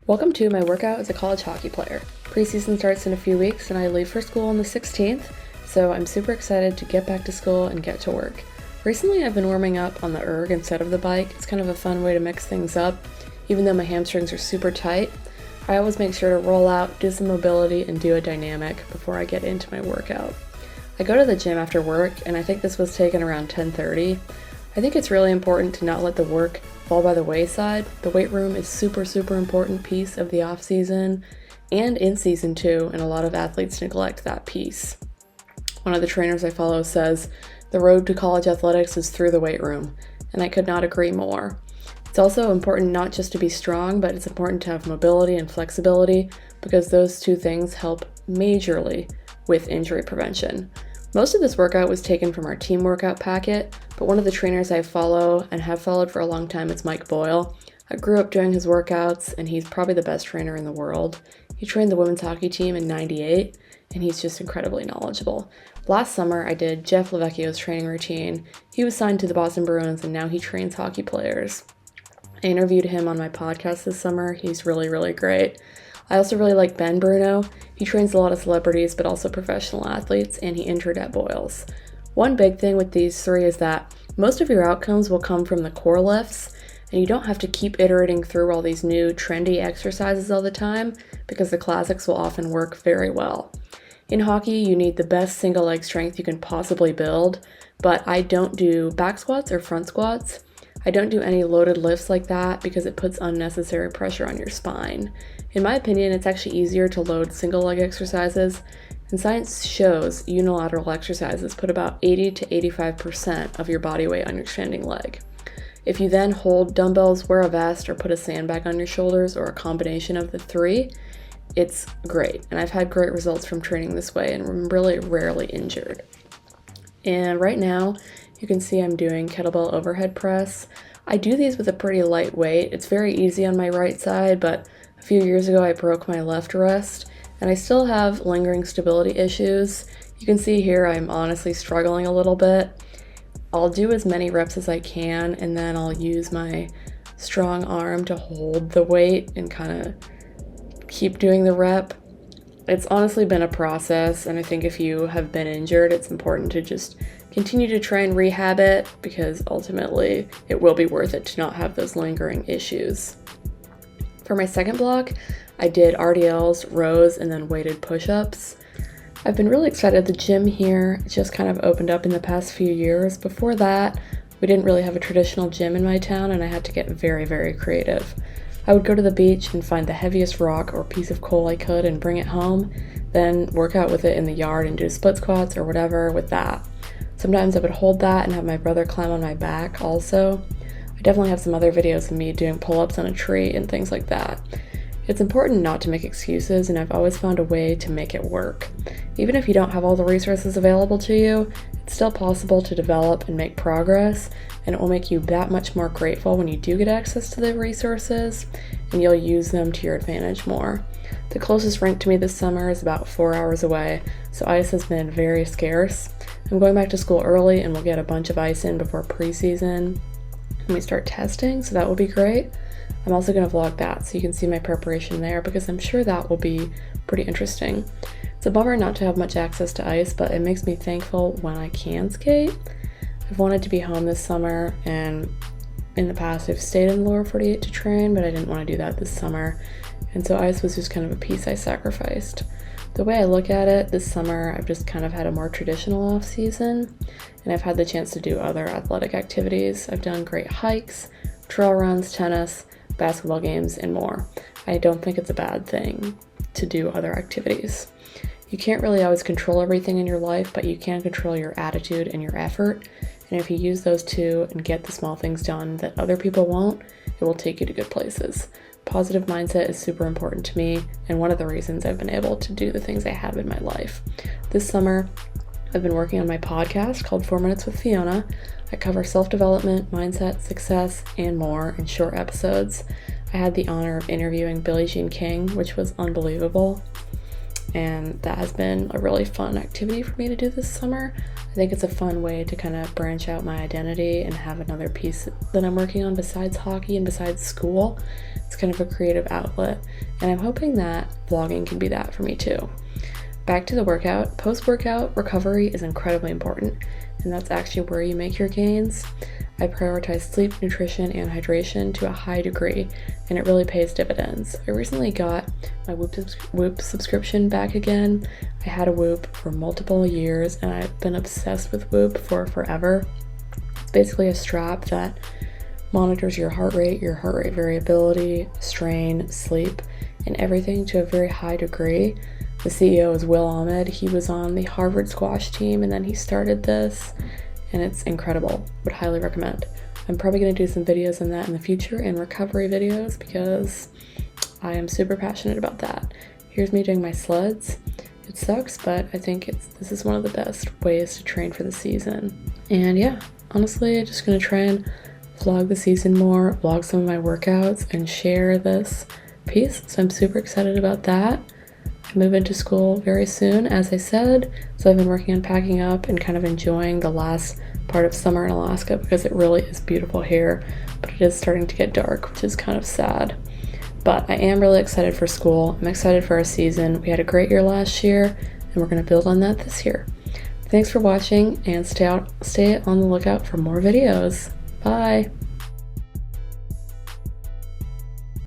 Welcome to my workout as a college hockey player. Preseason starts in a few weeks and I leave for school on the 16th, so I'm super excited to get back to school and get to work. Recently I've been warming up on the erg instead of the bike. It's kind of a fun way to mix things up. Even though my hamstrings are super tight, I always make sure to roll out, do some mobility, and do a dynamic before I get into my workout. I go to the gym after work, and I think this was taken around 10:30. I think it's really important to not let the work fall by the wayside. The weight room is super important piece of the off season and in season too, and a lot of athletes neglect that piece. One of the trainers I follow says, the road to college athletics is through the weight room, and I could not agree more. It's also important not just to be strong, but it's important to have mobility and flexibility because those two things help majorly with injury prevention. Most of this workout was taken from our team workout packet, but one of the trainers I follow and have followed for a long time is Mike Boyle. I grew up doing his workouts, and he's probably the best trainer in the world. He trained the women's hockey team in '98, and he's just incredibly knowledgeable. Last summer, I did Jeff Lavecchio's training routine. He was signed to the Boston Bruins, and now he trains hockey players. I interviewed him on my podcast this summer. He's really great. I also really like Ben Bruno. He trains a lot of celebrities, but also professional athletes, and he interned at Boyles. One big thing with these three is that most of your outcomes will come from the core lifts, and you don't have to keep iterating through all these new trendy exercises all the time because the classics will often work very well. In hockey, you need the best single leg strength you can possibly build, but I don't do back squats or front squats. I don't do any loaded lifts like that because it puts unnecessary pressure on your spine. In my opinion, it's actually easier to load single leg exercises, and science shows unilateral exercises put about 80 to 85% of your body weight on your standing leg. If you then hold dumbbells, wear a vest, or put a sandbag on your shoulders, or a combination of the three, it's great. And I've had great results from training this way and I'm really rarely injured. And right now, you can see I'm doing kettlebell overhead press. I do these with a pretty light weight. It's very easy on my right side, but a few years ago I broke my left wrist, and I still have lingering stability issues. You can see here I'm honestly struggling a little bit. I'll do as many reps as I can, and then I'll use my strong arm to hold the weight and kind of keep doing the rep. It's honestly been a process, and I think if you have been injured, it's important to just continue to try and rehab it because ultimately it will be worth it to not have those lingering issues. For my second block, I did RDLs, rows, and then weighted push-ups. I've been really excited. The gym here just kind of opened up in the past few years. Before that, we didn't really have a traditional gym in my town, and I had to get very creative. I would go to the beach and find the heaviest rock or piece of coal I could and bring it home, then work out with it in the yard and do split squats or whatever with that. Sometimes I would hold that and have my brother climb on my back also. I definitely have some other videos of me doing pull-ups on a tree and things like that. It's important not to make excuses, and I've always found a way to make it work. Even if you don't have all the resources available to you, it's still possible to develop and make progress, and it will make you that much more grateful when you do get access to the resources, and you'll use them to your advantage more. The closest rink to me this summer is about 4 hours away, so ice has been very scarce. I'm going back to school early, and we'll get a bunch of ice in before preseason when we start testing, so that will be great. I'm also going to vlog that so you can see my preparation there because I'm sure that will be pretty interesting. It's a bummer not to have much access to ice, but it makes me thankful when I can skate. I've wanted to be home this summer, and in the past I've stayed in the lower 48 to train, but I didn't want to do that this summer, and so ice was just kind of a piece I sacrificed. The way I look at it, this summer I've just kind of had a more traditional off season, and I've had the chance to do other athletic activities. I've done great hikes, trail runs, tennis, basketball games, and more. I don't think it's a bad thing to do other activities. You can't really always control everything in your life, but you can control your attitude and your effort, and if you use those two and get the small things done that other people won't, it will take you to good places. Positive mindset is super important to me, and one of the reasons I've been able to do the things I have in my life. This summer, I've been working on my podcast called 4 Minutes with Fiona. I cover self-development, mindset, success, and more in short episodes. I had the honor of interviewing Billie Jean King, which was unbelievable. and that has been a really fun activity for me to do this summer. I think it's a fun way to kind of branch out my identity and have another piece that I'm working on besides hockey and besides school. It's kind of a creative outlet, and I'm hoping that vlogging can be that for me too. Back to the workout. Post-workout recovery is incredibly important, and that's actually where you make your gains. I prioritize sleep, nutrition, and hydration to a high degree, and it really pays dividends. I recently got my Whoop subscription back again. I had a Whoop for multiple years, and I've been obsessed with Whoop for forever. It's basically a strap that monitors your heart rate variability, strain, sleep, and everything to a very high degree. The CEO is Will Ahmed. He was on the Harvard squash team, and then he started this, and it's incredible. Would highly recommend. I'm probably going to do some videos on that in the future, and recovery videos, because I am super passionate about that. Here's me doing my sleds. It sucks, but I think this is one of the best ways to train for the season. And yeah, honestly, I'm just going to try and vlog the season more, vlog some of my workouts, and share this piece. So I'm super excited about that. I move into school very soon, as I said, so I've been working on packing up and kind of enjoying the last part of summer in Alaska because it really is beautiful here, but it is starting to get dark, which is kind of sad. But I am really excited for school. I'm excited for our season. We had a great year last year, and we're going to build on that this year. Thanks for watching, and stay on the lookout for more videos. Bye!